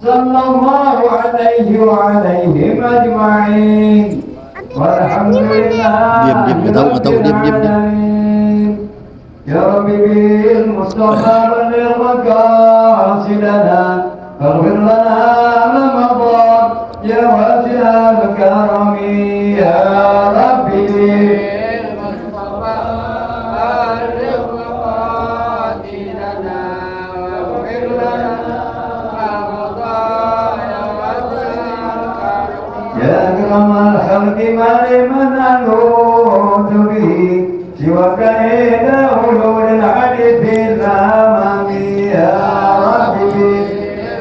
صلى الله عليه وعليهم أجمعين والحمد لله رب العالمين. يا ربي بالمصطفى بلغ مقاصدنا فاغفر لنا ما مضى يا واسع الكرم يا ربي بالمصطفى بلغ مقاصدنا فاغفر لنا ما مضى يا واسع الكرم يا أكرم الخلق ما لمن أنوت به سواك إلى علول الحديث الأمام يا ربي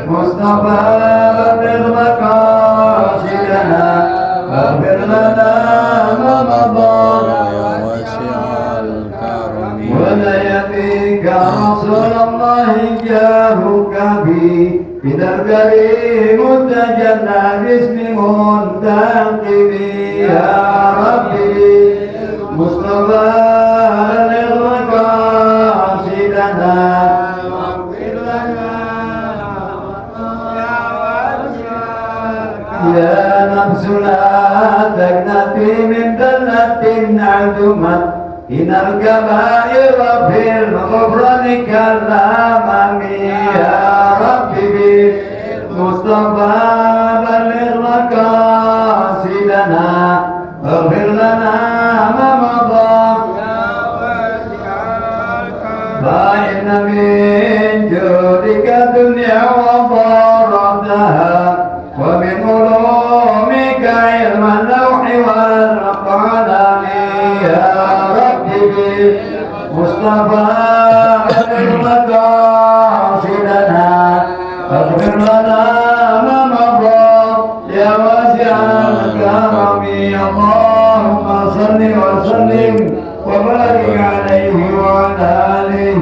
مصطفى بلغ مقاصدنا فاغفر لنا ما مضى يا واسع الكرم ولا يفيك رسول الله جاهك بي إذا الكريم تجلى باسم منتقم يا ربي مصطفى بلغ مقاصدنا واغفر لنا يا نفس لا تكنفي من ذلة عدمت إن الكبائر في الغفران كالأمام يا ربي بالمصطفى بلغ مقاصدنا واغفر لنا ما مضى فإن من جودك الدنيا وضرتها ومن علومك علم اللوح والقلم يا ربي بالمصطفى بلغ مقاصدنا فاغفر لنا ما مضى يا واسع الكرم اللهم صل وسلم وبارك عليه وعلى آله.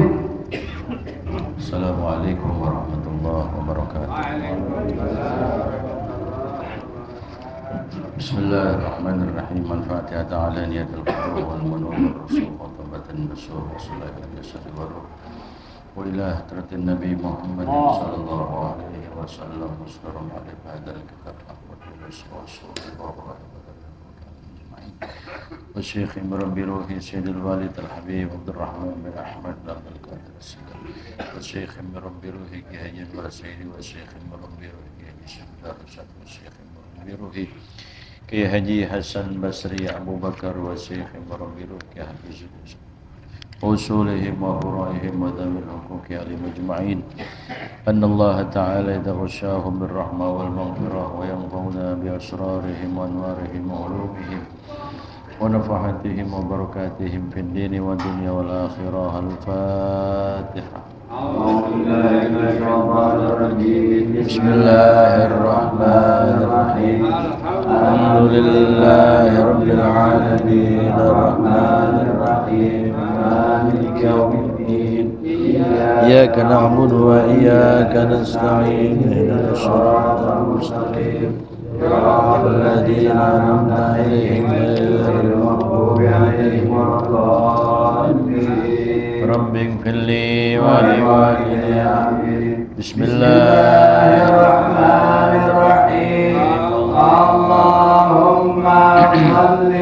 السلام عليكم ورحمة الله وبركاته. بسم الله الرحمن الرحيم. الفاتحة على نية القلوب والمنون والرسول وطبة النسوء وصلاة الجسد والروح وإلى حضرة النبي محمد صلى الله عليه وسلم مصدر على هذا الكتاب والشيخ مربي روحي سيد الوالد الحبيب عبد الرحمن بن أحمد عبد القادر السكر والشيخ مربي روحي كهجن ورسيدي والشيخ مربي روحي كهجن سبدار الشد والشيخ مربي روحي كهجي حسن بصري أبو بكر والشيخ مربي روحي كهجي وصولهم وفرائهم وذوي الحقوق عليهم أجمعين أن الله تعالى يتغشاهم بالرحمة والمغفرة وينفعنا بأسرارهم وأنوارهم وعلومهم ونفحاتهم وبركاتهم في الدين والدنيا والآخرة. الفاتحة. أعوذ بالله من الشيطان الرجيم. بسم الله الرحمن الرحيم. الحمد لله رب العالمين الرحمن الرحيم مالك يوم الدين إياك نعبد وإياك نستعين اهدنا الصراط المستقيم صراط الذين أنعمت عليهم غير المغضوب عليهم ولا الضالين. رب اغفر لي ولوالدي آمين. بسم الله الرحمن الرحيم. اللهم صل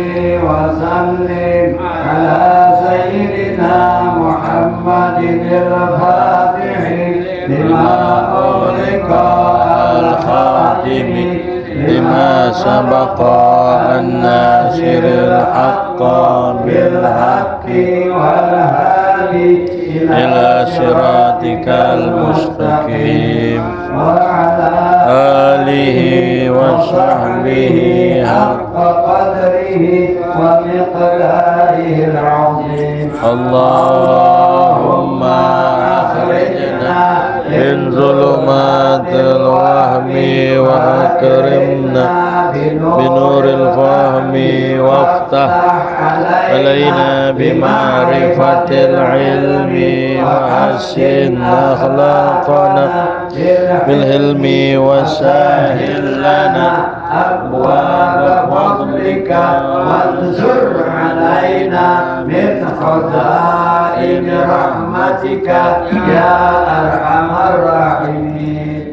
وسلم على سيدنا محمد الفاتح لما أغلق الخاتم لما سبق الناصر الحق بالحق والهادي إلى صراطك المستقيم وعلى آله وصحبه حق قدره ومقداره العظيم. اللهم أخرجنا من ظلمات الوهم وأكرمنا بنور الفهم وافتح علينا بمعرفة العلم وحسن أخلاقنا بالحلم وسهل لنا أبواب فضلك وانزل علينا من خزائن رحمتك يا أرحم الراحمين.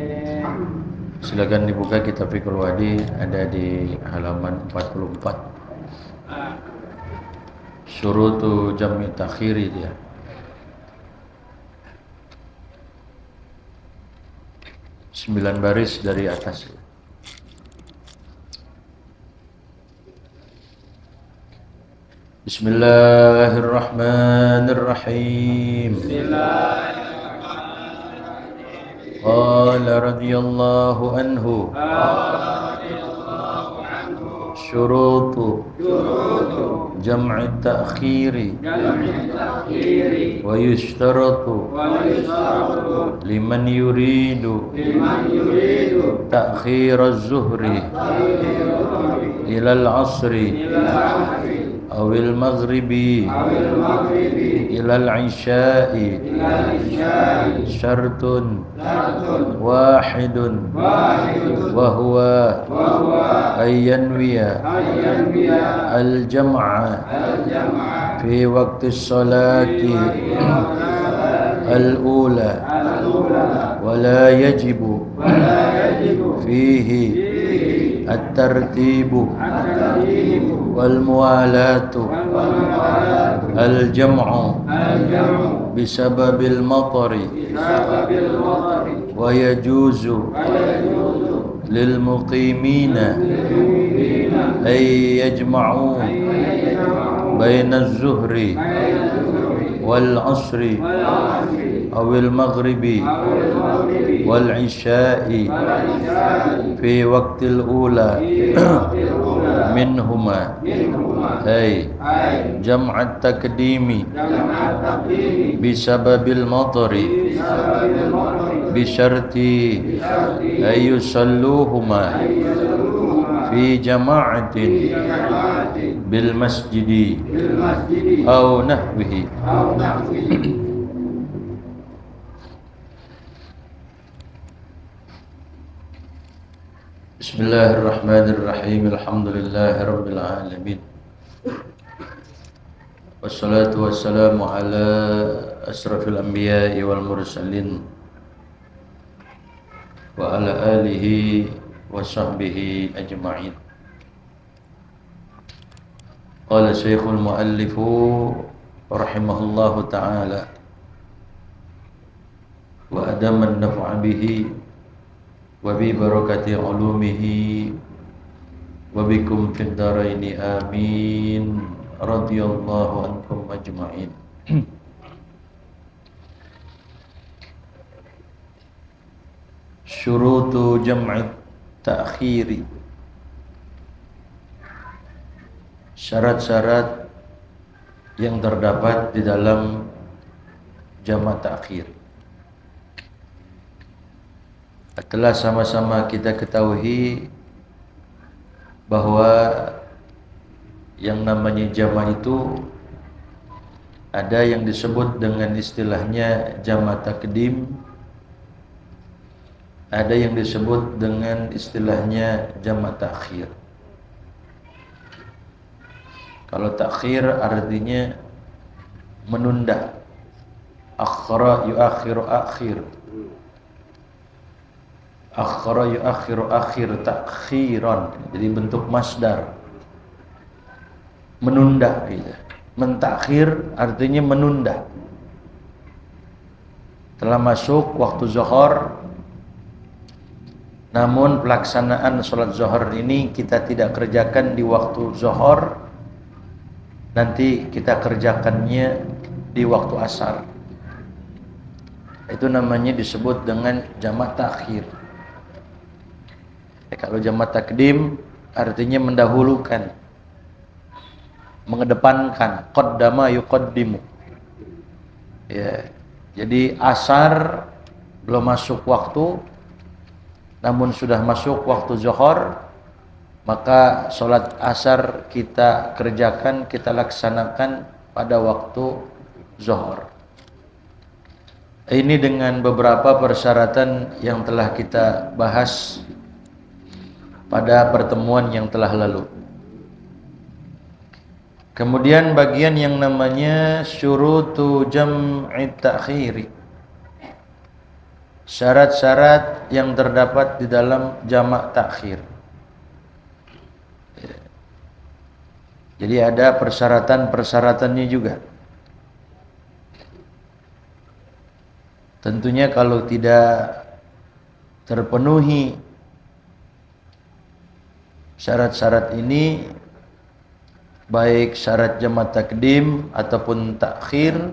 Silakan dibuka kitab Fiqhul Wadi, ada di halaman 44. Syurutu jam'i takhiri dia. Sembilan baris dari atas. Bismillahirrahmanirrahim. Qala radhiyallahu anhu. Syurutu jam'i ta'khiri wa yushtaratu liman yuridu ta'khir az-zuhri ila al-'asri أو المغرب إلى العشاء شرط واحد وهو أن ينوي الجمع في وقت الصلاة الأولى ولا يجب فيه الترتيب والموالاة الجمع بسبب المطر ويجوز للمقيمين أن يجمعوا بين الظهر والعصر أو المغرب والعشاء في وقت الأولى منهما أي جمع التقديم بسبب المطر بشرط أن يصلوهما في جماعة بالمسجد أو نحوه. Bismillahirrahmanirrahim. Alhamdulillahi rabbil alamin. Wassalatu wassalamu ala asrafil anbiya'i wal mursalin wa ala alihi wa sahbihi ajma'in. Qala Syekhul Muallifu rahimahullahu ta'ala wa adaman naf'a bihi wa bi barakati ulumihi wa bikum fid dharaini amin radhiyallahu ankum ajma'in. Syurutu jam'i ta'khiri, syarat-syarat yang terdapat di dalam jamak ta'khir. Telah sama-sama kita ketahui bahwa yang namanya jamak itu ada yang disebut dengan istilahnya jamak takdim, ada yang disebut dengan istilahnya jamak takhir. Kalau takhir artinya menunda, akhara yuakhiru akhir, akhara yuakhiru akhir, takhiran, jadi bentuk masdar, menunda gitu. Mentakhir artinya menunda. Telah masuk waktu zuhur, namun pelaksanaan sholat zuhur ini kita tidak kerjakan di waktu zuhur, nanti kita kerjakannya di waktu asar. Itu namanya disebut dengan jamak takhir. Kalau jamak takdim artinya mendahulukan, mengedepankan, qaddama yuqaddimu. Ya, jadi asar belum masuk waktu, namun sudah masuk waktu zuhur, maka sholat asar kita kerjakan, kita laksanakan pada waktu zuhur. Ini dengan beberapa persyaratan yang telah kita bahas pada pertemuan yang telah lalu. Kemudian bagian yang namanya syurutu jam'i ta'khiri, syarat-syarat yang terdapat di dalam jamak takhir. Jadi ada persyaratan-persyaratannya juga. Tentunya kalau tidak terpenuhi syarat-syarat ini, baik syarat jamak takdim ataupun takhir,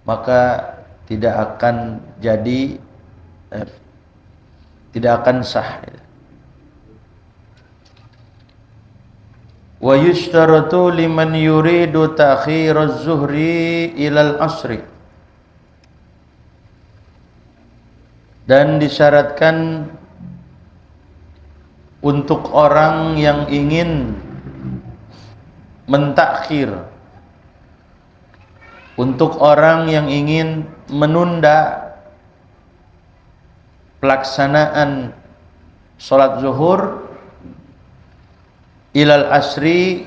maka tidak akan jadi tidak akan sah. Wa yushtaratu liman yuridu ta'khir az-zuhri ilal asri. Dan disyaratkan untuk orang yang ingin mentakhir, untuk orang yang ingin menunda pelaksanaan sholat zuhur ilal asri,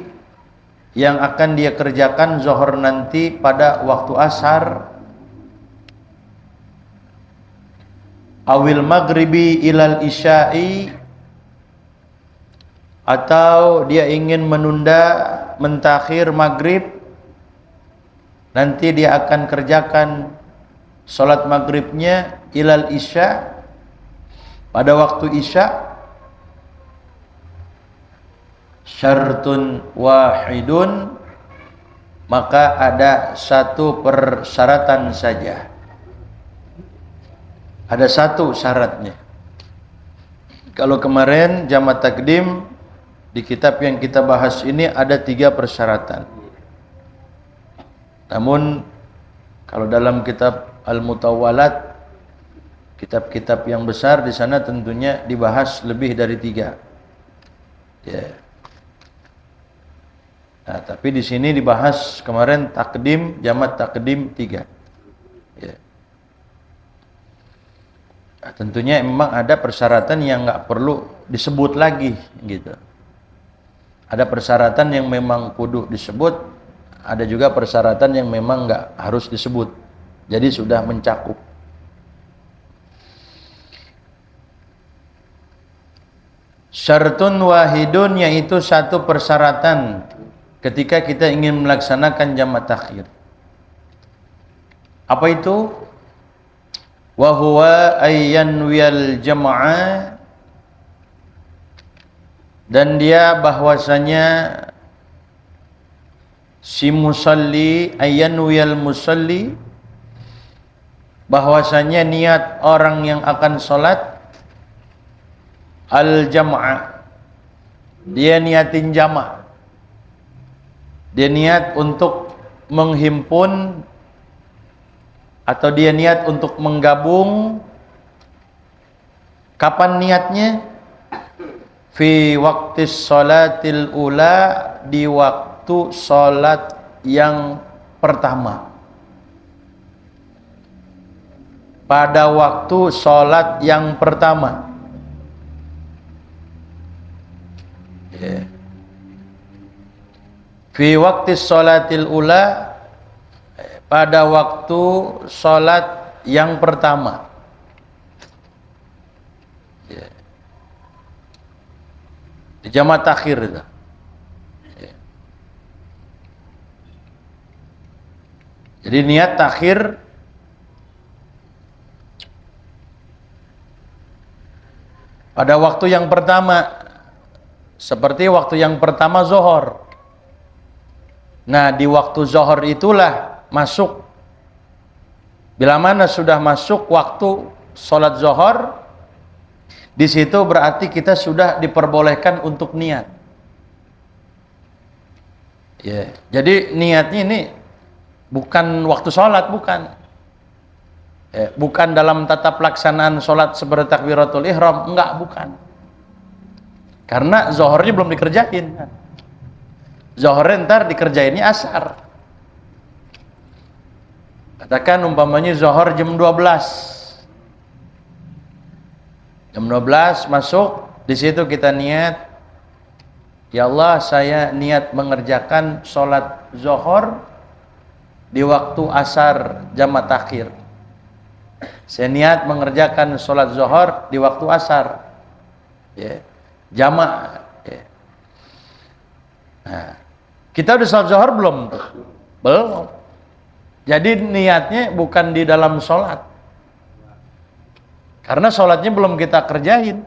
yang akan dia kerjakan zuhur nanti pada waktu asar, awil maghribi ilal isya'i, atau dia ingin menunda mentakhir maghrib, nanti dia akan kerjakan sholat maghribnya ilal isya, pada waktu isya. Syartun wahidun, maka ada satu persyaratan saja, ada satu syaratnya. Kalau kemarin jamak takdim di kitab yang kita bahas ini ada 3 persyaratan. Namun kalau dalam kitab Al-Mutawwalat, kitab-kitab yang besar, di sana tentunya dibahas lebih dari 3. Ya. Nah, tapi di sini dibahas kemarin takdim, jamak takdim 3. Ya. Nah, tentunya memang ada persyaratan yang nggak perlu disebut lagi, gitu. Ada persyaratan yang memang kudu disebut, ada juga persyaratan yang memang nggak harus disebut. Jadi sudah mencakup. Syartun wahidun, yaitu satu persyaratan ketika kita ingin melaksanakan jamak takhir. Apa itu? Wa huwa ayyanwiyal jam'a, dan dia bahwasanya si musalli, ayyanwiyal musalli, bahwasanya niat orang yang akan sholat al jam'a, dia niatin jamak. Dia niat untuk menghimpun, atau dia niat untuk menggabung. Kapan niatnya? Fi waqtis sholatil ula, di waktu sholat yang pertama. Pada waktu sholat yang pertama. Yeah. Fi waqtis sholatil ula, pada waktu sholat yang pertama. Ya. Di jamak takhir itu. Ya. Jadi niat takhir pada waktu yang pertama, seperti waktu yang pertama zuhur. Nah, di waktu zuhur itulah masuk. Bila mana sudah masuk waktu sholat zuhur, di situ berarti kita sudah diperbolehkan untuk niat. Ya, jadi niatnya ini bukan waktu sholat, bukan. Ya, bukan dalam tata pelaksanaan sholat seperti takbiratul ihram, enggak, bukan. Karena zuhurnya belum dikerjain. Zuhurnya ntar dikerjainnya asar. Katakan umpamanya zuhur jam 12. Jam 12 masuk, di situ kita niat, ya Allah, saya niat mengerjakan sholat zuhur di waktu asar jamak takhir. Saya niat mengerjakan sholat zuhur di waktu asar, ya, jamaah. Ya. Nah, kita udah sholat zuhur belum? Belum. Jadi niatnya bukan di dalam sholat, karena sholatnya belum kita kerjain.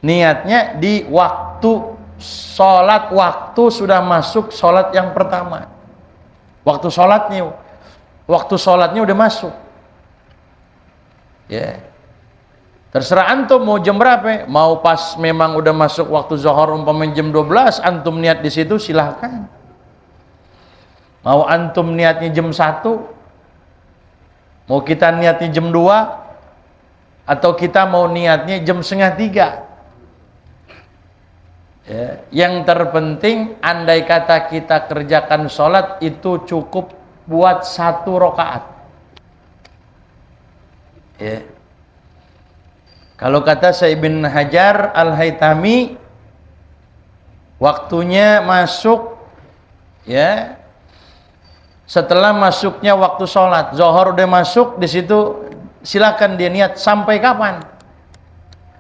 Niatnya di waktu sholat, waktu sudah masuk sholat yang pertama. Waktu sholatnya udah masuk. Ya, terserah antum mau jam berapa, mau pas memang udah masuk waktu zuhur umpamanya jam 12, antum niat di situ silahkan. Mau antum niatnya jam 1, mau kita niatnya jam 2, atau kita mau niatnya jam setengah 3. Ya, yang terpenting andai kata kita kerjakan sholat itu cukup buat 1 rakaat. Ya. Kalau kata Syekh Ibn Hajar Al-Haytami, waktunya masuk, ya, setelah masuknya waktu sholat. Zuhur udah masuk, di situ silakan dia niat sampai kapan.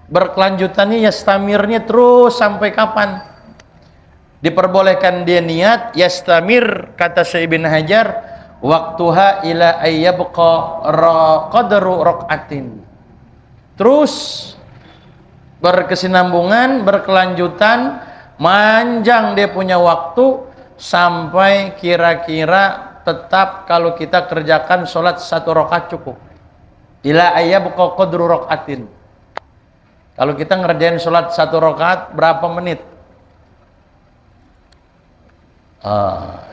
Berkelanjutannya yastamirnya terus sampai kapan. Diperbolehkan dia niat yastamir, kata Syekh Ibn Hajar, waktuha ila ayyabqa qadru raqatin. Terus berkesinambungan, berkelanjutan, manjang dia punya waktu sampai kira-kira tetap kalau kita kerjakan sholat 1 rakaat cukup. Ila ayyabqa qadru raqatin. Kalau kita ngerjain sholat 1 rakaat berapa menit?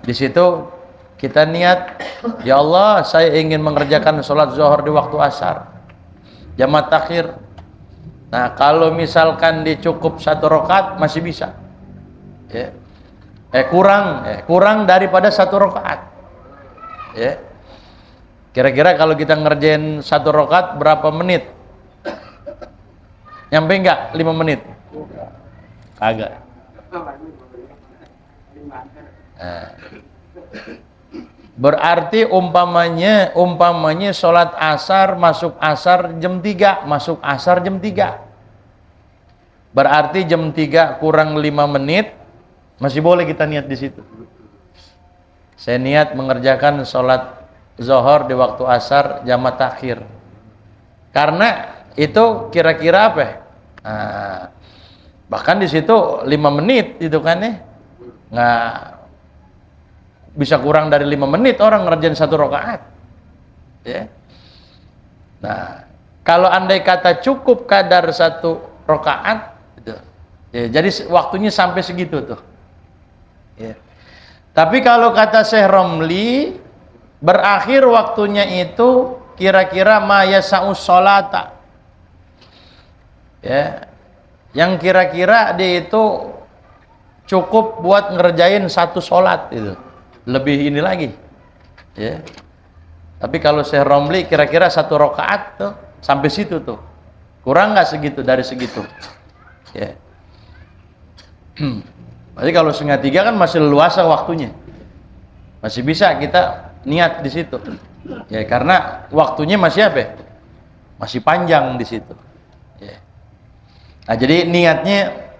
Di situ kita niat, ya Allah, saya ingin mengerjakan sholat zuhur di waktu asar, jamaah takhir. Nah, kalau misalkan dicukup 1 rakaat masih bisa, ya. Kurang daripada 1 rakaat, ya. Kira-kira kalau kita ngerjain 1 rakaat berapa menit? Nyampe enggak 5 menit? Kagak. Berarti umpamanya sholat asar, masuk asar jam 3, masuk asar jam 3. Berarti jam 3 kurang 5 menit masih boleh kita niat di situ. Saya niat mengerjakan sholat zuhur di waktu asar jamaah takhir. Karena itu kira-kira apa? Bahkan di situ 5 menit itu kan ya. Nggak bisa kurang dari 5 menit orang ngerjain 1 rakaat, ya. Nah, kalau andai kata cukup kadar 1 rakaat, gitu, ya, jadi waktunya sampai segitu tuh, ya. Tapi kalau kata Syekh Romli, berakhir waktunya itu kira-kira ma yasa'us sholata, ya, yang kira-kira dia itu cukup buat ngerjain 1 sholat itu. Lebih ini lagi, ya. Tapi kalau Syekh Romli kira-kira 1 rakaat tuh sampai situ tuh, kurang nggak segitu dari segitu, ya. Jadi kalau setengah 3 kan masih leluasa waktunya, masih bisa kita niat di situ, ya, karena waktunya masih apa? Masih panjang di situ, ya. Nah, jadi niatnya,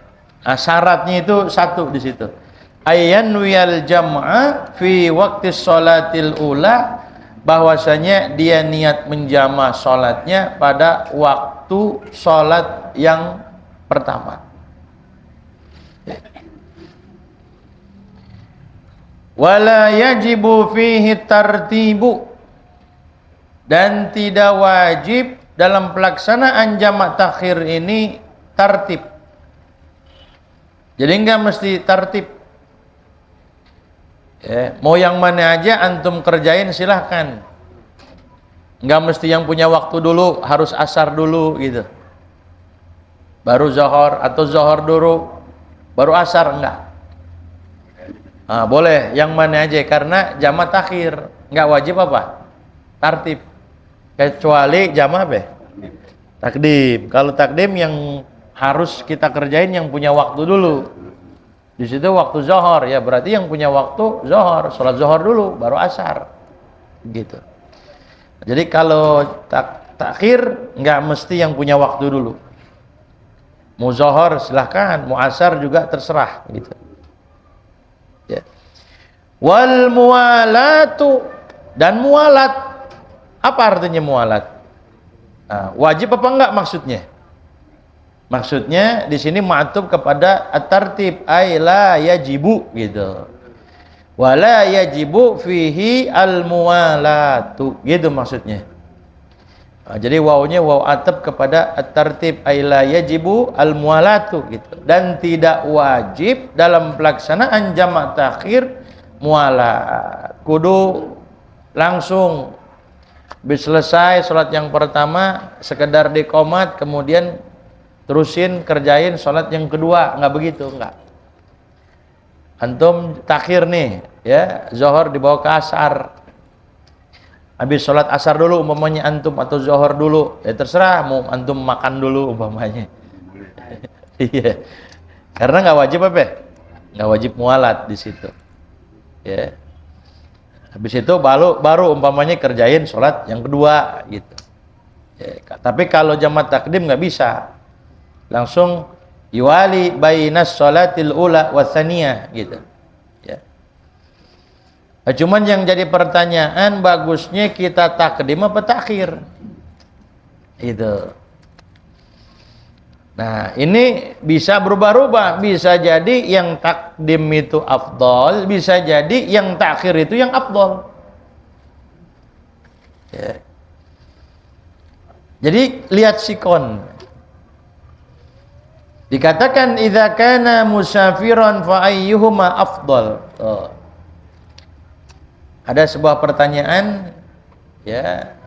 syaratnya itu 1 di situ. Ayyanwiyal jam'a fi waqti sholatil ula, bahwasanya dia niat menjama sholatnya pada waktu sholat yang pertama. Wala yajibu fihi tartibu, dan tidak wajib dalam pelaksanaan jamak takhir ini tartib. Jadi enggak mesti tartib. Ya, mau yang mana aja antum kerjain silahkan. Enggak mesti yang punya waktu dulu, harus asar dulu gitu, baru zuhur, atau zuhur dulu baru asar, enggak. Boleh yang mana aja, karena jamaah takhir enggak wajib apa? Tartib. Kecuali jamaah apa? Takdim. Kalau takdim yang harus kita kerjain yang punya waktu dulu. Di situ waktu zuhur, ya berarti yang punya waktu zuhur, sholat zuhur dulu baru asar, gitu. Jadi kalau takhir nggak mesti yang punya waktu dulu. Mau zohor silahkan, mau asar juga terserah gitu. Ya. Wal muwalatu, dan muwalat. Apa artinya muwalat? Nah, wajib apa enggak maksudnya? Maksudnya di sini ma'tub kepada at-tartib, ay la yajibu gitu. Wala yajibu fihi al-muwalatu, gitu maksudnya. Jadi wawunya waw atab kepada at-tartib, ay la yajibu al-muwalatu gitu. Dan tidak wajib dalam pelaksanaan jamak takhir muwalat. Kudu langsung habis selesai sholat yang pertama sekedar dikomat, kemudian terusin kerjain sholat yang kedua, nggak begitu, nggak. Antum takhir nih ya, zohor dibawa ke asar, habis sholat asar dulu umpamanya antum, atau zohor dulu, ya terserah, mau antum makan dulu umpamanya. Iya, karena nggak wajib apa, nggak wajib mualat di situ ya. Habis itu baru umpamanya kerjain sholat yang kedua gitu ya. Tapi kalau jamak takdim nggak bisa, langsung yuwali bainas sholatil ula watsaniyah gitu ya. Nah, cuman yang jadi pertanyaan, bagusnya kita takdim apa takhir gitu. Nah, ini bisa berubah-ubah, bisa jadi yang takdim itu afdol, bisa jadi yang takhir itu yang afdol ya. Jadi lihat sikon. Dikatakan idza kana musafiran fa ayyuhuma afdal. Ada sebuah pertanyaan ya.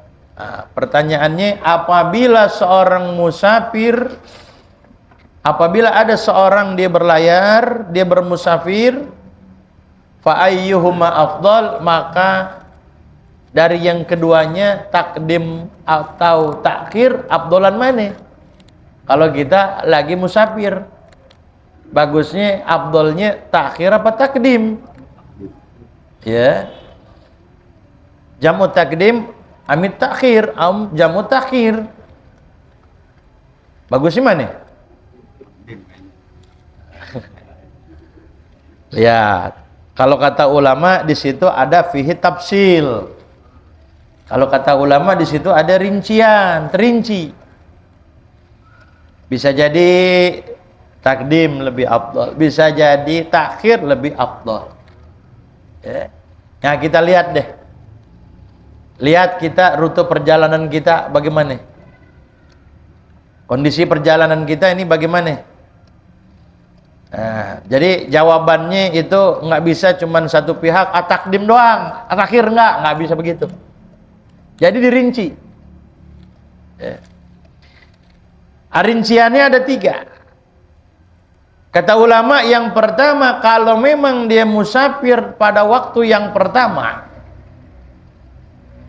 Pertanyaannya, apabila seorang musafir, apabila ada seorang dia berlayar, dia bermusafir, fa ayyuhuma afdal, maka dari yang keduanya takdim atau takhir afdolan mana? Kalau kita lagi musafir, bagusnya afdolnya takhir apa takdim? Ya. Jamu takdim amit takhir, jamu takhir. Bagusnya mana? Lihat. Kalau kata ulama di situ ada fihi tafsil. Kalau kata ulama di situ ada rincian, terinci. Bisa jadi takdim lebih afdal, bisa jadi takhir lebih afdal. Ya. Nah, kita lihat deh. Lihat kita rute perjalanan kita bagaimana? Kondisi perjalanan kita ini bagaimana? Nah, jadi jawabannya itu nggak bisa cuman satu pihak, takdim doang, takhir nggak bisa begitu. Jadi dirinci. Ya. Rinciannya ada 3. Kata ulama yang pertama, kalau memang dia musafir pada waktu yang pertama,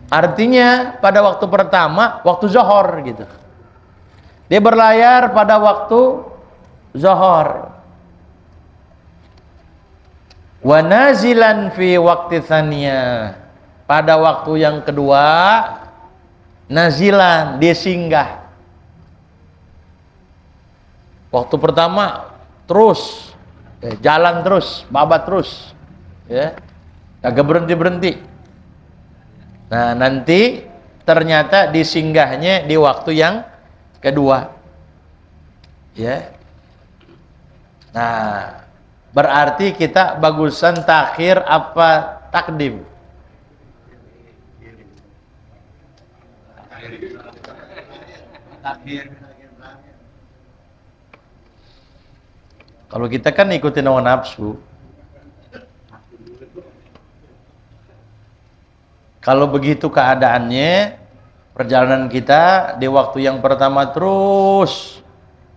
artinya pada waktu pertama, waktu zuhur gitu. Dia berlayar pada waktu zuhur. Wa nazilan fi waqti tsaniyah. Pada waktu yang kedua, nazilan, dia singgah. Waktu pertama terus jalan terus, babat terus ya. Kagak berhenti-berhenti. Nah, nanti ternyata disinggahnya di waktu yang kedua. Ya. Nah, berarti kita bagusan takhir apa takdim? Kalau kita kan ikutin hawa nafsu. Kalau begitu keadaannya, perjalanan kita di waktu yang pertama terus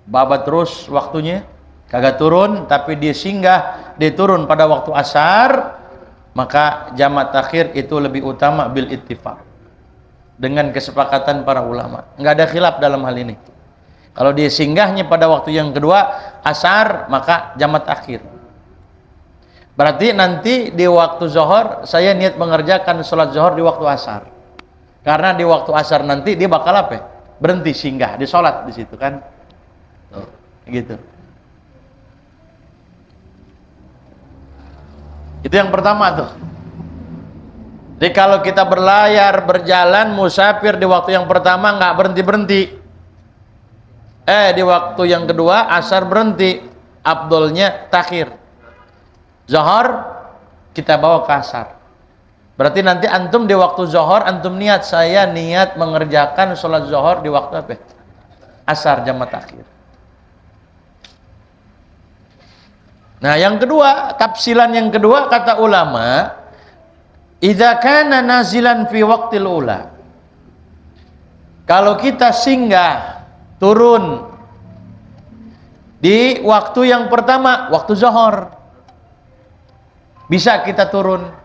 babat terus waktunya, kagak turun, tapi dia singgah, dia turun pada waktu asar, maka jamak takhir itu lebih utama bil ittifaq, dengan kesepakatan para ulama. Nggak ada khilaf dalam hal ini. Kalau dia singgahnya pada waktu yang kedua asar, maka jamak takhir. Berarti nanti di waktu zuhur saya niat mengerjakan sholat zuhur di waktu asar. Karena di waktu asar nanti dia bakal apa? Berhenti singgah, di sholat di situ kan. Tuh, gitu. Itu yang pertama tuh. Jadi kalau kita berlayar, berjalan, musafir di waktu yang pertama nggak berhenti-berhenti. Di waktu yang kedua asar berhenti, afdolnya takhir. Zuhur kita bawa ke asar. Berarti nanti antum di waktu zuhur antum niat, saya niat mengerjakan sholat zuhur di waktu apa? Asar jamaah takhir. Nah, yang kedua, tafsilan yang kedua kata ulama, idza kana nazilan fi waqtil ula. Kalau kita singgah, turun di waktu yang pertama, waktu zuhur, bisa kita turun.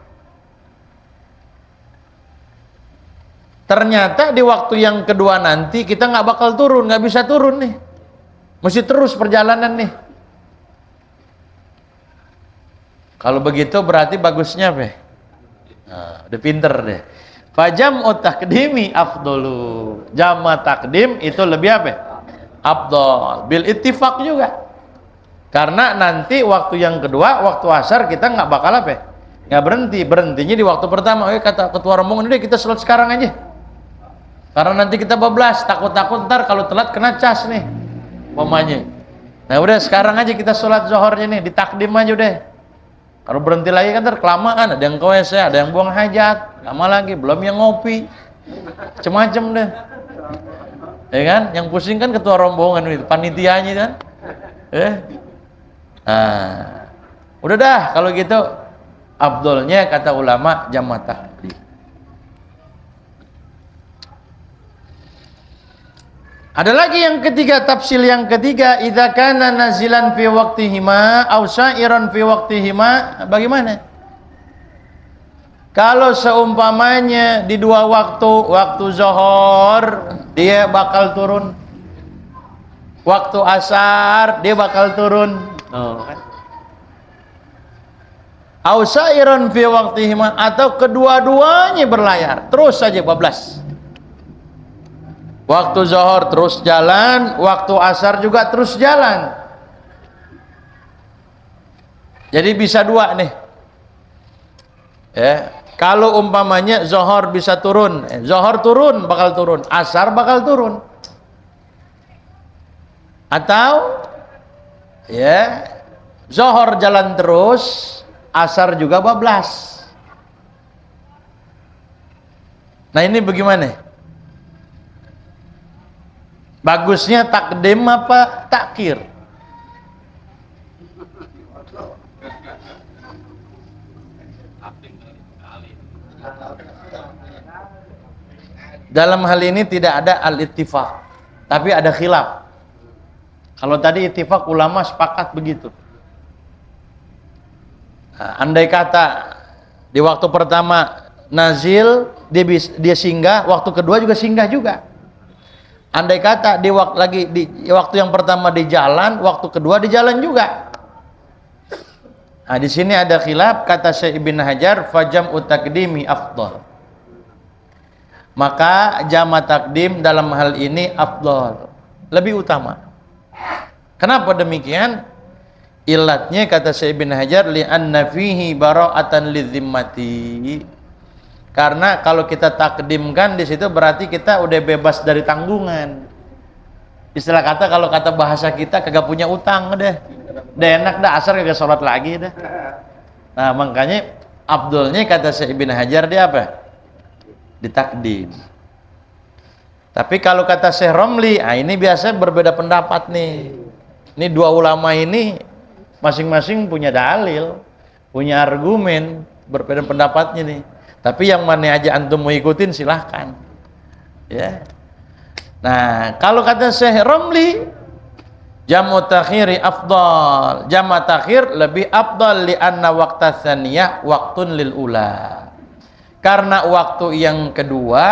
Ternyata di waktu yang kedua nanti kita nggak bakal turun, nggak bisa turun nih, mesti terus perjalanan nih. Kalau begitu berarti bagusnya apa? Nah, udah pinter deh. Fajam takdimi afdolu. Jama takdim itu lebih apa? Afdol. Bil ittifaq juga. Karena nanti waktu yang kedua, waktu asar kita nggak bakal apa? Nggak berhenti. Berhentinya di waktu pertama. Kata ketua rombongan, udah kita sholat sekarang aja. Karena nanti kita bablas. Takut-takut ntar kalau telat kena cas nih. Mamanya. Nah udah sekarang aja kita sholat zuhurnya nih. Ditakdim aja udah. Kalau berhenti lagi kan terkelamaan, ada yang ke WC, ada yang buang hajat, lama lagi, belum yang ngopi, macem-macem deh, ya kan? Yang pusing kan ketua rombongan itu, panitianya kan, nah, udah dah kalau gitu, afdolnya kata ulama jamaah takdim. Ada lagi yang ketiga, tafsil yang ketiga, idza kana nazilan fi waqtihima aw sa'iran fi waqtihima, bagaimana? Kalau seumpamanya di dua waktu zuhur dia bakal turun, waktu asar dia bakal turun, kan? Aw sa'iran fi waqtihima, atau kedua-duanya berlayar, terus saja bablas. Waktu zuhur terus jalan, waktu asar juga terus jalan. Jadi bisa dua nih. Kalau umpamanya zuhur bisa turun, zuhur turun bakal turun, asar bakal turun. Atau zuhur jalan terus, asar juga bablas. Nah ini bagaimana? Bagusnya takdim apa takhir? Dalam hal ini tidak ada al-ittifaq, tapi ada khilaf. Kalau tadi ittifaq ulama sepakat begitu. Nah, andai kata di waktu pertama nazil dia singgah, waktu kedua juga singgah juga. Andai kata di waktu yang pertama di jalan, waktu kedua di jalan juga. Nah, di sini ada khilaf, kata Syekh Ibn Hajar, fajam takdimi afdal. Maka jama takdim dalam hal ini afdal, lebih utama. Kenapa demikian? Ilatnya kata Syekh Ibn Hajar, li'anna fihi bara'atan lidzimmati. Karena kalau kita takdimkan di situ berarti kita udah bebas dari tanggungan. Istilah kata, kalau kata bahasa kita, kagak punya utang udah enak dah, asar kagak sholat lagi dah. Nah makanya afdolnya kata Syekh Ibn Hajar dia apa? Ditakdim. Tapi kalau kata Syekh Romli, ini biasa berbeda pendapat nih. Ini dua ulama ini masing-masing punya dalil, punya argumen, berbeda pendapatnya nih. Tapi yang mana aja antum mau ikutin silahkan, ya. Nah kalau kata Syekh Romli, jamu takhiri afdal, jamu takhir lebih afdal li'anna waqta tsaniyah waktun lil ula. Karena waktu yang kedua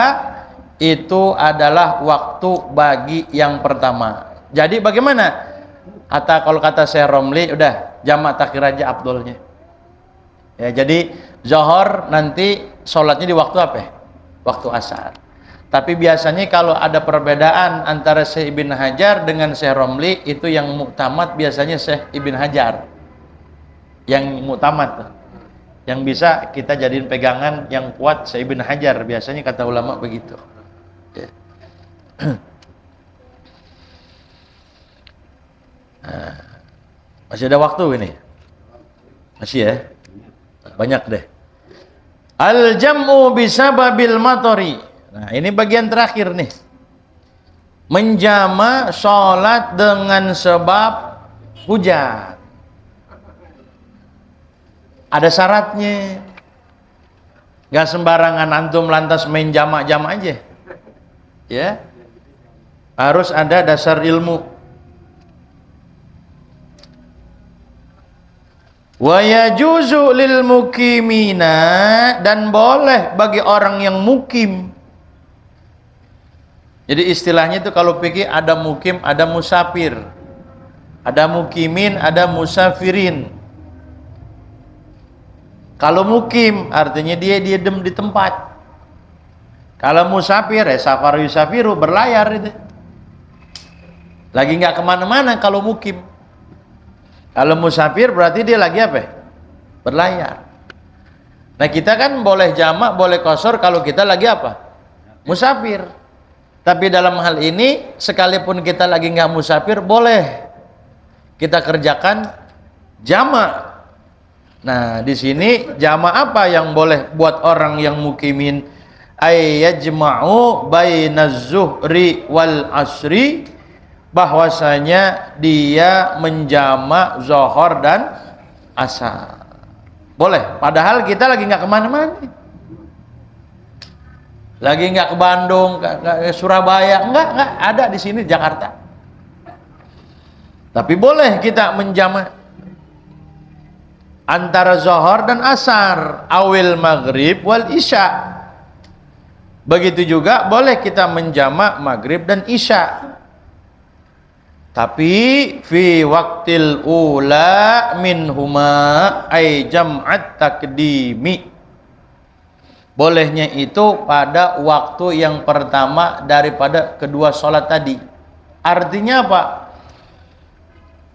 itu adalah waktu bagi yang pertama. Jadi bagaimana? Kalau kata Syekh Romli, udah jamak takhir aja afdolnya. Ya, jadi zuhur nanti sholatnya di waktu apa? Waktu asar. Tapi biasanya kalau ada perbedaan antara Syekh Ibn Hajar dengan Syekh Romli, itu yang muktamad biasanya Syekh Ibn Hajar. Yang muktamad, yang bisa kita jadiin pegangan yang kuat Syekh Ibn Hajar, biasanya kata ulama begitu. Ya. Nah, masih ada waktu ini? Masih ya? Banyak deh. Al-jam'u bisababil matori. Nah, ini bagian terakhir nih. Menjama sholat dengan sebab hujan. Ada syaratnya. Gak sembarangan antum lantas main jama-jama aja. Ya. Harus ada dasar ilmu. Wa yajuzu lil mukimina, dan boleh bagi orang yang mukim. Jadi istilahnya itu kalau pikir ada mukim, ada musafir. Ada mukimin, ada musafirin. Kalau mukim artinya dia diem di tempat. Kalau musafir ya safar yusafiru, berlayar itu. Lagi nggak kemana-mana kalau mukim. Kalau musafir berarti dia lagi apa? Berlayar. Nah kita kan boleh jamak, boleh qasar kalau kita lagi apa? Musafir. Tapi dalam hal ini sekalipun kita lagi nggak musafir, boleh kita kerjakan jamak. Nah di sini jamak apa yang boleh buat orang yang mukimin? Ay yajma'u bainaz zuhri wal asri, bahwasanya dia menjamak zuhur dan asar. Boleh, padahal kita lagi nggak kemana-mana. Lagi nggak ke Bandung, ke Surabaya, enggak ada di sini Jakarta. Tapi boleh kita menjamak antara zuhur dan asar, awil maghrib wal isya. Begitu juga boleh kita menjamak maghrib dan isya. Tapi fi waqtil ula minhuma ay jam'at takdimi. Bolehnya itu pada waktu yang pertama daripada kedua sholat tadi. Artinya apa?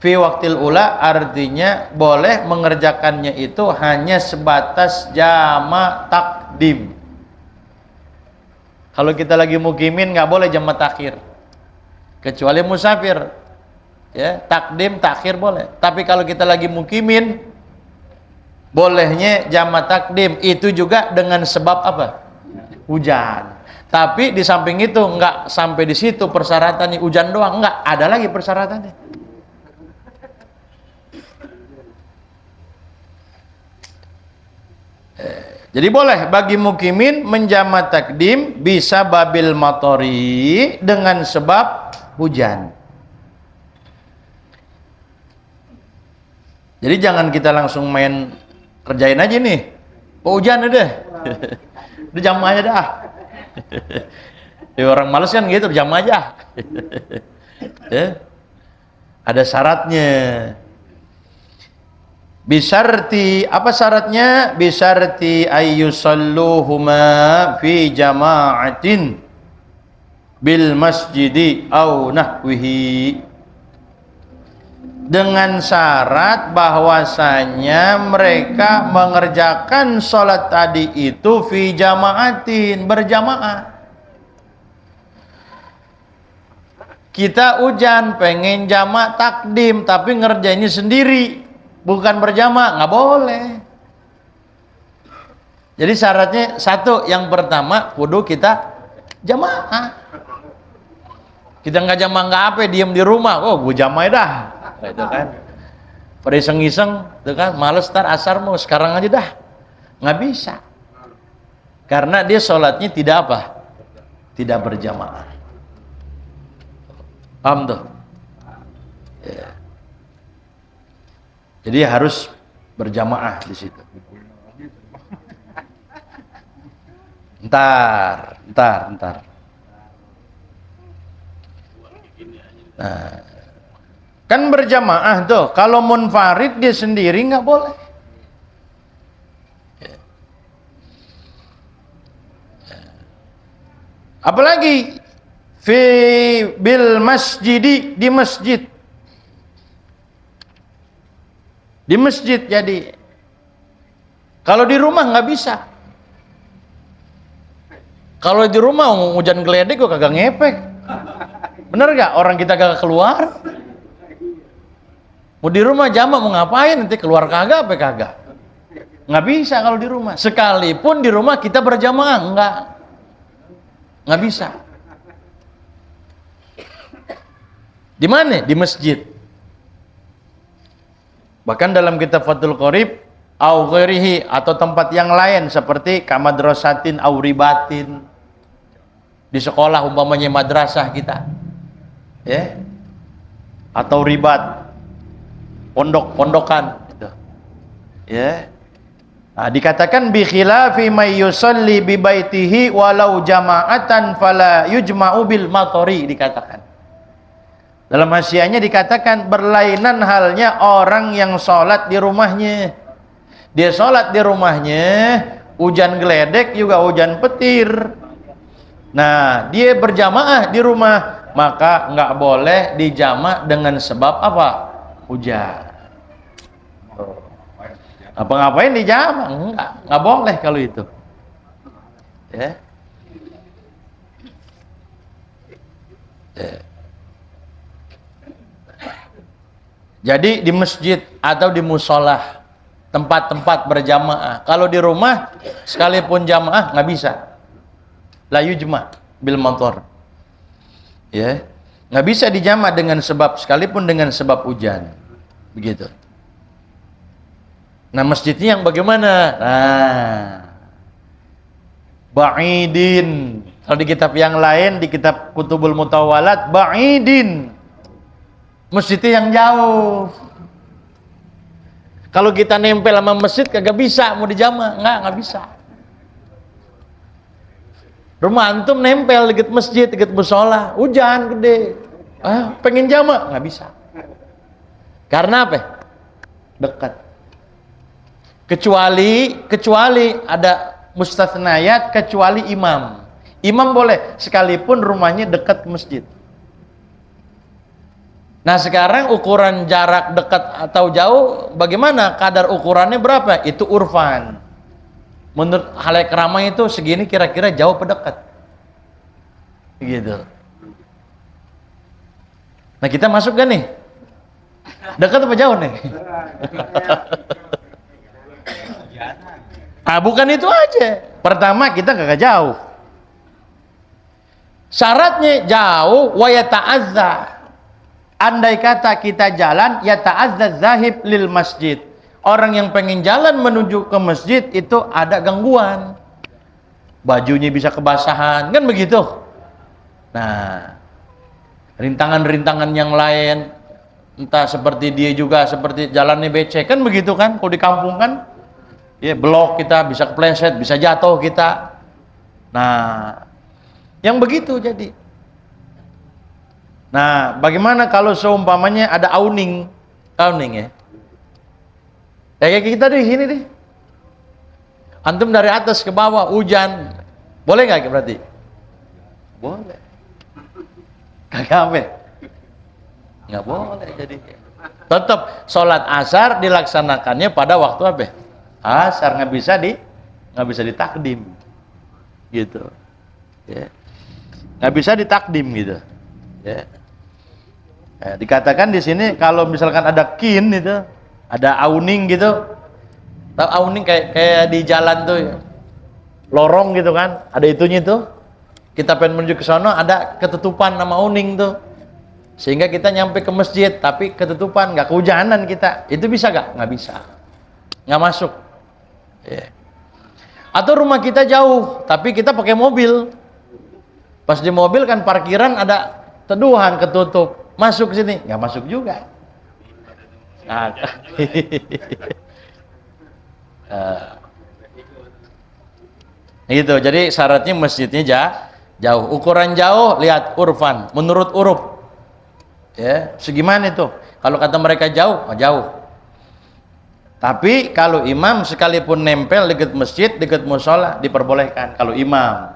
Fi waqtil ula artinya boleh mengerjakannya itu hanya sebatas jama takdim. Kalau kita lagi mukimin nggak boleh jama takhir, kecuali musafir. Ya, takdim takhir boleh. Tapi kalau kita lagi mukimin, bolehnya jama takdim, itu juga dengan sebab apa? Hujan. Tapi di samping itu enggak sampai di situ persyaratannya hujan doang, enggak, ada lagi persyaratannya. Jadi boleh bagi mukimin menjama takdim bisa babil matori, dengan sebab hujan. Jadi jangan kita langsung main kerjain aja nih. Oh, hujan udah. Udah jam aja dah. Ya, orang males kan gitu, jam aja. Ya. Ada syaratnya. Bisarti, apa syaratnya? Bisarti ayyusalluhuma fi jama'atin bil masjidi au nahwihi. Dengan syarat bahwasanya mereka mengerjakan sholat tadi itu fi jama'atin, berjamaah. Kita hujan pengen jama' takdim tapi ngerjainnya sendiri, bukan berjamaah, nggak boleh. Jadi syaratnya satu, yang pertama kudu kita jamaah. Kita nggak jamaah nggak apa, diem di rumah, oh gue jamaah dah. Itu kan pada iseng-iseng itu kan, males ntar asar mau sekarang aja dah, nggak bisa karena dia sholatnya tidak apa, tidak berjamaah. Paham tuh ya. Jadi harus berjamaah di situ. Ntar. Nah, kan berjamaah tuh. Kalau munfarid dia sendiri nggak boleh. Apalagi fi bil masjidi, di masjid. Di masjid jadi. Kalau di rumah nggak bisa. Kalau di rumah hujan geledek kok kagak ngepek. Bener gak? Orang kita kagak keluar. Mau di rumah jamak mau ngapain? Nanti keluar kagak apa kagak? Nggak bisa kalau di rumah. Sekalipun di rumah kita berjamaah, nggak bisa. Di mana? Di masjid. Bahkan dalam kitab Fathul Qorib, au ghairihi, atau tempat yang lain seperti kamadrasatin au ribatin. Di sekolah umpamanya madrasah kita. Ya. Atau ribat. Pondok-pondokan gitu. Ya. Nah, dikatakan bi khilafi may yusalli bi baitihi walau jama'atan fala yujma'u bil matori, dikatakan. Dalam hasiahnya dikatakan berlainan halnya orang yang sholat di rumahnya. Dia sholat di rumahnya, hujan geledek juga hujan petir. Nah, dia berjamaah di rumah, maka nggak boleh dijamak dengan sebab apa? Hujan. Apa ngapain dijamak? Nggak boleh kalau itu. Ya. Ya. Jadi di masjid atau di musolah, tempat-tempat berjamaah. Kalau di rumah sekalipun jamaah nggak bisa. La yujma bil matar. Ya, nggak bisa dijamak dengan sebab, sekalipun dengan sebab hujan. Begitu. Nah, masjidnya yang bagaimana? Nah, ba'idin. Kalau di kitab yang lain, di kitab Kutubul Mutawalat, ba'idin. Masjidnya yang jauh. Kalau kita nempel sama masjid kagak bisa mau dijamak, nggak bisa. Rumah antum nempel dekat masjid, dekat musola, hujan gede. Pengen jamak nggak bisa. Karena apa? Dekat. Kecuali ada mustasnayat, kecuali imam. Imam boleh sekalipun rumahnya dekat masjid. Nah, sekarang ukuran jarak dekat atau jauh bagaimana? Kadar ukurannya berapa? Itu urfan. Menurut halayak ramai itu segini kira-kira jauh apa dekat? Gitu. Nah, kita masuk kan nih? Dekat apa jauh nih? Ah, bukan itu aja. Pertama, kita kagak jauh. Syaratnya jauh wa yata'azza. Andai kata kita jalan, yata'azza zahib lil masjid. Orang yang pengen jalan menuju ke masjid itu ada gangguan. Bajunya bisa kebasahan, kan begitu? Nah, rintangan-rintangan yang lain, entah seperti dia juga seperti jalannya becek, kan begitu kan? Kalau di kampung kan, ya blok kita bisa kepleset, bisa jatuh kita. Nah, yang begitu jadi. Nah, bagaimana kalau seumpamanya ada awning ya? Kayak kita di sini deh. Antum dari atas ke bawah hujan, boleh nggak berarti? Boleh. Kagak apa? Nggak boleh jadi. Tetap sholat asar dilaksanakannya pada waktu apa? Asar, nggak bisa ditakdim, gitu. Ya. Nggak bisa ditakdim gitu. Ya. Dikatakan di sini kalau misalkan ada kin itu, ada awning gitu. Tahu awning kayak di jalan tuh, lorong gitu kan? Ada itunya tuh. Kita pengen menuju ke sana, ada ketutupan nama awning tuh. Sehingga kita nyampe ke masjid, tapi ketutupan, nggak kehujanan kita. Itu bisa nggak? Nggak bisa. Nggak masuk. Yeah. Atau rumah kita jauh, tapi kita pakai mobil. Pas di mobil kan parkiran ada teduhan ketutup. Masuk sini, nggak masuk juga. Nah, gitu. Jadi syaratnya masjidnya jauh. Ukuran jauh lihat urfan, menurut uruf. Ya, segimana itu? Kalau kata mereka jauh, jauh. Tapi kalau imam sekalipun nempel dekat masjid, dekat musola diperbolehkan kalau imam.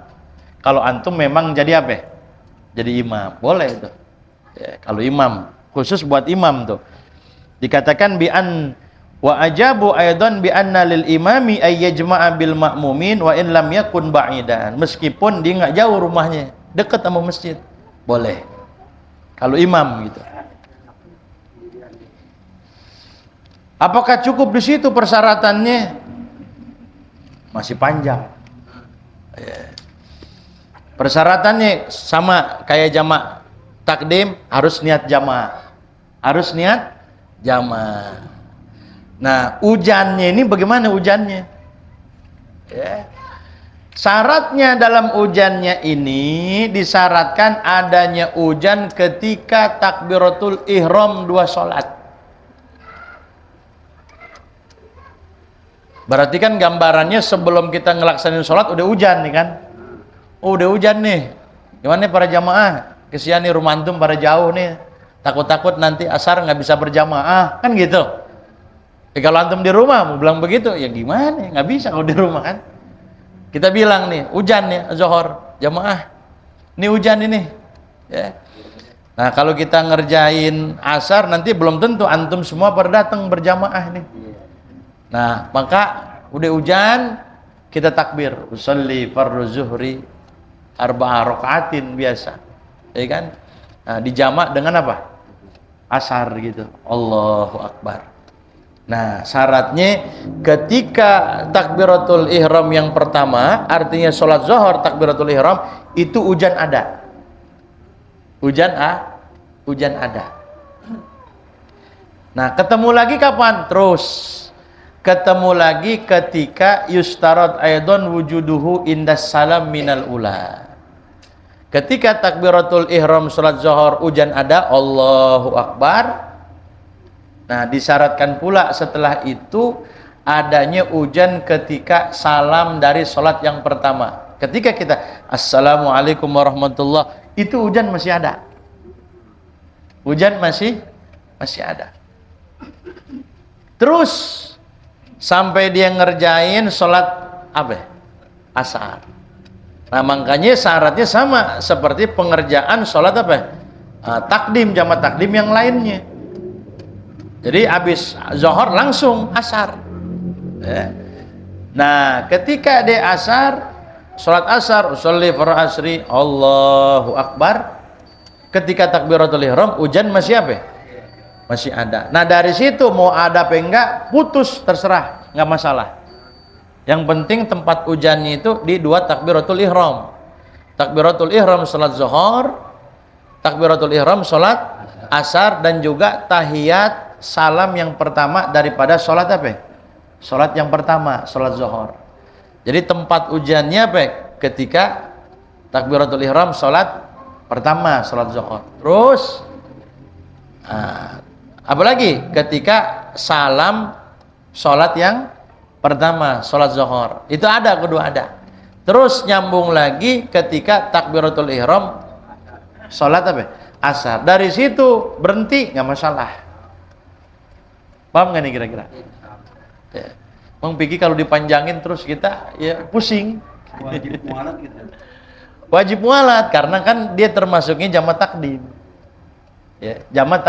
Kalau antum memang jadi apa? Jadi imam, boleh itu. Ya, kalau imam, khusus buat imam tuh. Dikatakan bi'an wa ajabu aidan bi anna lil imami ay yajma'a bil ma'mumin wa in lam yakun ba'idan. Meskipun dia enggak jauh rumahnya, dekat sama masjid, boleh. Kalau imam gitu. Apakah cukup di situ persyaratannya? Masih panjang. Ya. Persyaratannya sama kayak jamak takdim, harus niat jamaah. Harus niat jamaah. Nah, ujannya ini bagaimana ujannya? Ya. Syaratnya dalam ujannya ini disyaratkan adanya ujan ketika takbiratul ihram 2 sholat. Berarti kan gambarannya sebelum kita ngelaksanain sholat udah hujan nih kan? Oh, udah hujan nih. Gimana nih para jamaah? Kesian nih rumah antum pada jauh nih. Takut-takut nanti asar nggak bisa berjamaah, kan gitu. Kalau antum di rumah mau bilang begitu, ya gimana? Nggak bisa kalau di rumah kan. Kita bilang nih, hujan nih zuhur, jamaah. Ini hujan ini. Ya. Nah, kalau kita ngerjain asar nanti belum tentu antum semua pada datang berjamaah nih. Nah, maka udah hujan, kita takbir, usolli fardhu zuhri arba'a rakaatin biasa. Ya kan? Nah, dijamak dengan apa? Asar gitu. Allahu Akbar. Nah, syaratnya ketika takbiratul ihram yang pertama, artinya sholat zuhur takbiratul ihram, itu hujan ada. Hujan ada. Nah, ketemu lagi kapan? Terus ketemu lagi ketika yustarat aidon wujuduhu indas salam minal ula. Ketika takbiratul ihram salat zuhur hujan ada, Allahu Akbar. Nah, disyaratkan pula setelah itu adanya hujan ketika salam dari salat yang pertama. Ketika kita assalamualaikum warahmatullah, itu hujan masih ada. Hujan masih ada. Terus sampai dia ngerjain sholat apa? Asar. Nah, makanya syaratnya sama seperti pengerjaan sholat apa? Takdim, jamak takdim yang lainnya. Jadi habis zuhur langsung asar. Ya. Nah, ketika dia asar, sholat asar, usolli fardhu asri, Allahu Akbar. Ketika takbiratul ihram, hujan masih apa? Masih ada. Nah, dari situ mau ada apa enggak, putus, terserah, enggak masalah. Yang penting tempat hujannya itu di 2 takbiratul ihram. Takbiratul ihram salat zuhur, takbiratul ihram salat asar, dan juga tahiyat salam yang pertama daripada salat apa? Salat yang pertama, salat zuhur. Jadi tempat hujannya apa? Ketika takbiratul ihram salat pertama, salat zuhur. Terus apalagi ketika salam sholat yang pertama, sholat zuhur, itu ada, kedua ada. Terus nyambung lagi ketika takbiratul ihram sholat apa? Asar. Dari situ berhenti, nggak masalah. Paham nggak nih kira-kira? Ya. Bang Piki kalau dipanjangin terus kita ya pusing. Wajib mualat gitu. Wajib mualat karena kan dia termasuknya jamak takdim. Ya, jamak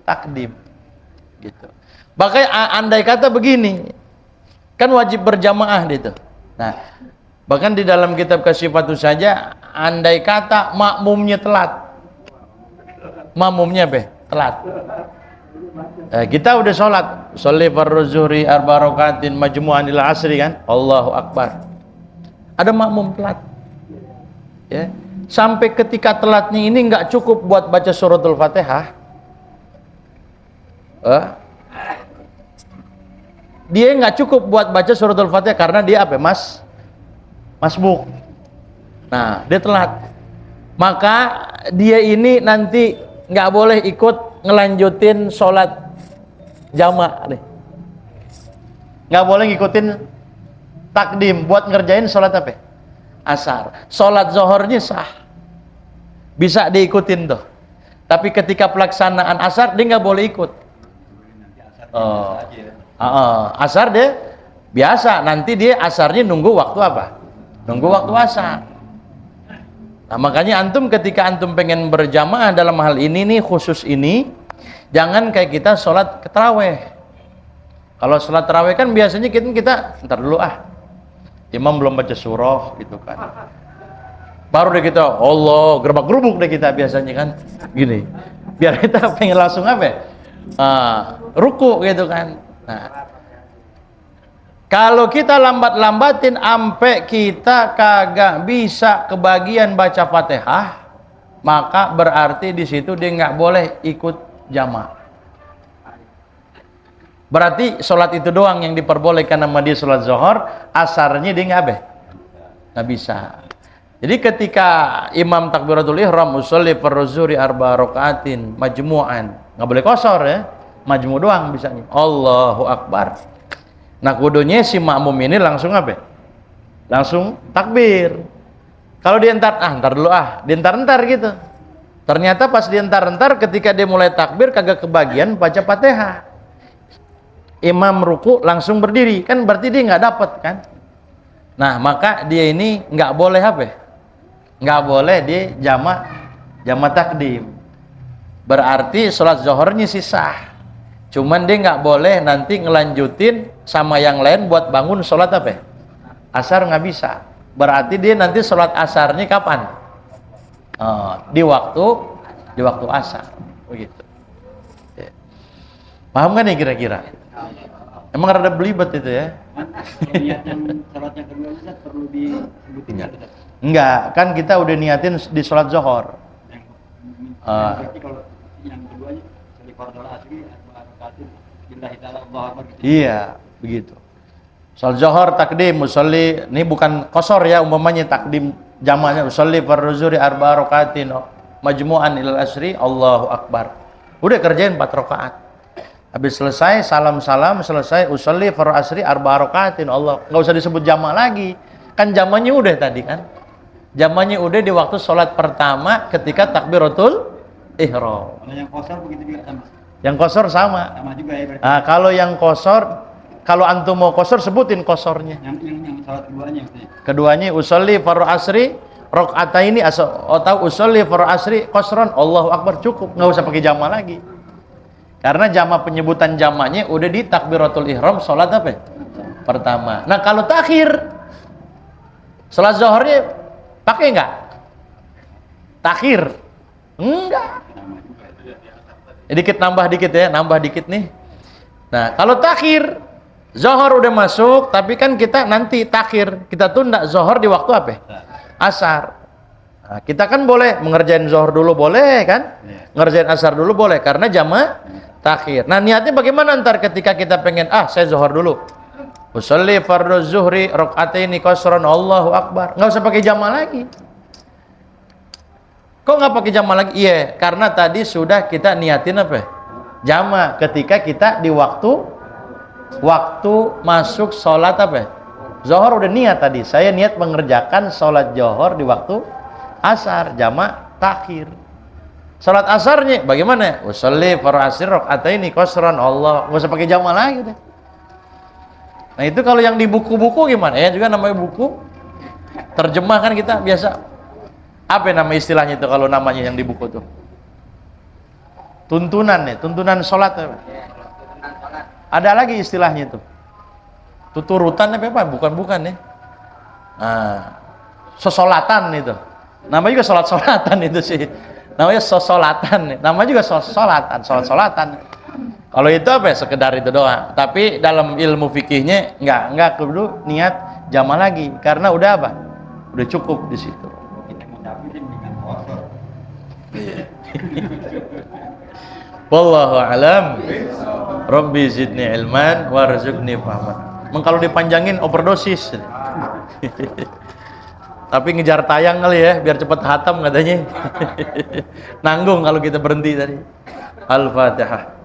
takdim gitu. Bahkan andai kata begini, kan wajib berjamaah gitu. Nah, bahkan di dalam kitab Kasyifatus saja, andai kata makmumnya telat, makmumnya telat. Kita udah sholat, sholli fardhu zuhri arba'a rakaatin majmu'an ila asri kan, Allahu Akbar. Ada makmum telat, ya. Sampai ketika telatnya ini nggak cukup buat baca suratul Fatihah. Dia nggak cukup buat baca suratul Fatihah karena dia apa? Masbuk. Nah, dia telat. Maka dia ini nanti nggak boleh ikut ngelanjutin sholat jamak nih. Nggak boleh ngikutin takdim buat ngerjain sholat apa? Asar. Sholat zuhurnya sah, bisa diikutin tuh. Tapi ketika pelaksanaan asar dia nggak boleh ikut. Asar dia biasa, nanti dia asarnya nunggu waktu apa? Nunggu waktu asar. Nah, makanya antum ketika antum pengen berjamaah dalam hal ini nih, khusus ini, jangan kayak kita sholat tarawih. Kalau sholat tarawih kan biasanya kita ntar dulu imam belum baca surah gitu kan. Baru deh kita Allah gerbak-gerubuk deh kita biasanya kan gini. Biar kita pengen langsung ruku gitu kan. Nah, kalau kita lambat-lambatin ampe kita kagak bisa kebagian baca Fatihah, maka berarti di situ dia nggak boleh ikut jamaah. Berarti sholat itu doang yang diperbolehkan sama dia, sholat zuhur, asarnya dia nggak bisa. Jadi ketika imam takbiratul ihram usolli farzuhri arba rakaatin majmu'an, nggak boleh kosor ya, majmu doang bisanya. Allahu akbar. Nah, kudunya si makmum ini langsung langsung takbir. Kalau dia ntar dulu dientar-entar gitu. Ternyata pas dientar-entar ketika dia mulai takbir kagak kebagian baca Fatihah. Imam ruku langsung berdiri, kan berarti dia nggak dapat kan. Nah, maka dia ini nggak boleh nggak boleh dia jama takdim. Berarti sholat zuhurnya sih sah, cuman dia nggak boleh nanti ngelanjutin sama yang lain buat bangun sholat asar, nggak bisa. Berarti dia nanti sholat asarnya kapan? Di waktu asar begitu. Paham kan nih kira-kira? Emang rada belibet itu ya? Niat yang sholat yang kedua bisa perlu disebutin nggak? Enggak, kan kita udah niatin di sholat zuhur. Berarti kalau yang keduanya dari fardhu asri arba'atin billahi ta'ala Allahu akbar. Iya, begitu. Sholat zuhur takdim musolli, ini bukan kosor ya, umpamanya takdim jamaknya usolli farzuhri arba'a rakaatin majmu'an ilal asri Allahu akbar. Udah kerjain 4 rakaat. Habis selesai salam-salam, selesai usolli fardhu asri arba'a rakaatin Allah. Enggak usah disebut jamak lagi. Kan jamaknya udah tadi kan. Jamaknya udah di waktu sholat pertama ketika takbiratul ihram. Kalau yang kosor begitu juga sama. Yang kosor sama. Sama juga ya berarti. Nah, kalau yang kosor, kalau antum mau kosor sebutin kosornya. Yang sholat keduanya maksudnya. Keduanya usolli fardhu asri rakaataini atau usolli fardhu asri qasran Allahu akbar, cukup, nggak usah pakai jamak lagi. Karena jamak penyebutan jamaknya udah di takbiratul ihram sholat pertama. Nah, kalau takhir sholat zuhurnya pakai nggak? Takhir? Enggak. Nambah dikit ya, nambah dikit nih. Nah, kalau takhir, zuhur udah masuk, tapi kan kita nanti takhir, kita tunda zuhur di waktu asar. Nah, kita kan boleh mengerjain zuhur dulu boleh kan? Ngerjain asar dulu boleh karena jamak takhir. Nah, niatnya bagaimana ntar ketika kita pengen saya zuhur dulu. Usolli fardhu zuhri rakaataini qasran Allahu akbar. Enggak usah pakai jamak lagi. Kok nggak pakai jamak lagi? Iya, karena tadi sudah kita niatin jamak ketika kita di waktu masuk sholat zuhur udah niat tadi. Saya niat mengerjakan sholat zuhur di waktu asar, jamak takhir. Sholat asarnya bagaimana? Usolli fardhu asri rakaataini qasran Allah. Nggak usah pakai jamak lagi deh. Nah, itu kalau yang di buku-buku gimana? Ya juga namanya buku. Terjemah kan kita biasa. Apa nama istilahnya itu kalau namanya yang di buku tuh? Tuntunan ya, tuntunan sholat. Ada lagi istilahnya itu. Tuturutan apa? Bukan ya. Nah, sosolatan itu. Namanya juga sholat-sholatan itu sih. Namanya sosolatan. Namanya juga sholat-sholatan. Kalau itu sekedar itu doang. Tapi dalam ilmu fikihnya enggak perlu niat jamak lagi karena udah udah cukup di situ. Wallahu alam. Rabbi zidni ilman warzuqni fahman. Kalau dipanjangin overdosis. Tapi ngejar tayang kali ya biar cepat hatam katanya. Nanggung kalau kita berhenti tadi. Al-Fatihah.